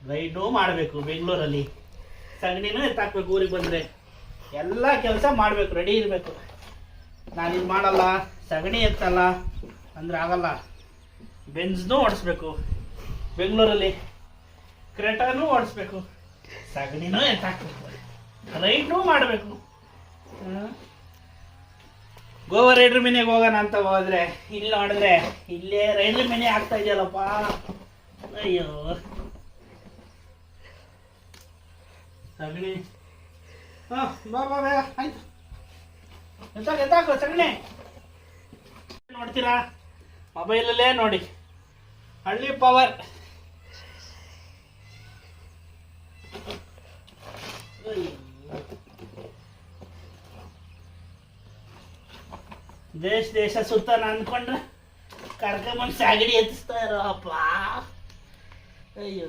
Raid ಮಾಡಬೇಕು ಬೆಂಗಳೂರಲ್ಲಿ, ಸಗಣಿನೂ ಎತ್ತಾಕ್ಬೇಕು. ಊರಿಗೆ ಬಂದರೆ ಎಲ್ಲ ಕೆಲಸ ಮಾಡಬೇಕು, ರೆಡಿ ಇರಬೇಕು. ನಾನಿದು ಮಾಡಲ್ಲ, ಸಗಣಿ ಎತ್ತಲ್ಲ ಅಂದರೆ ಆಗಲ್ಲ. ಬೆಂಜ್ನೂ ಓಡಿಸ್ಬೇಕು ಬೆಂಗಳೂರಲ್ಲಿ, ಕ್ರೆಟಾನೂ ಓಡಿಸ್ಬೇಕು, ಸಗಣಿನೂ ಎತ್ತಾಕ್ಬೇಕು, ರೈಡ್ನೂ ಮಾಡಬೇಕು. ಗೋವಾ ರೈಡ್ರ್ ಮನೆಗೆ ಹೋಗೋಣ ಅಂತ ಹೋದ್ರೆ ಇಲ್ಲಿ ನೋಡಿದ್ರೆ ಇಲ್ಲೇ ರೈಡ್ರ್ ಮನೆ ಆಗ್ತಾ ಇದೆಯಲ್ಲಪ್ಪ. ಅಯ್ಯೋ ಸಗಣಿ. ಹಾಂ ಬಾ ಬಾ ಬೇಗ ಆಯ್ತು, ಎತ್ತಾಕು ಸಗಣಿ. ನೋಡ್ತೀರಾ ಮೊಬೈಲಲ್ಲೇ ನೋಡಿ, ಹಳ್ಳಿ ಪವರ್. ದೇಶ ಸುತ್ತಾನ ಅಂದ್ಕೊಂಡ್ರೆ ಕರ್ಕೊಂಬಂದು ಸಾಗಡಿ ಎತ್ತಿಸ್ತಾ ಇರೋ ಅಪ್ಪ. ಅಯ್ಯೋ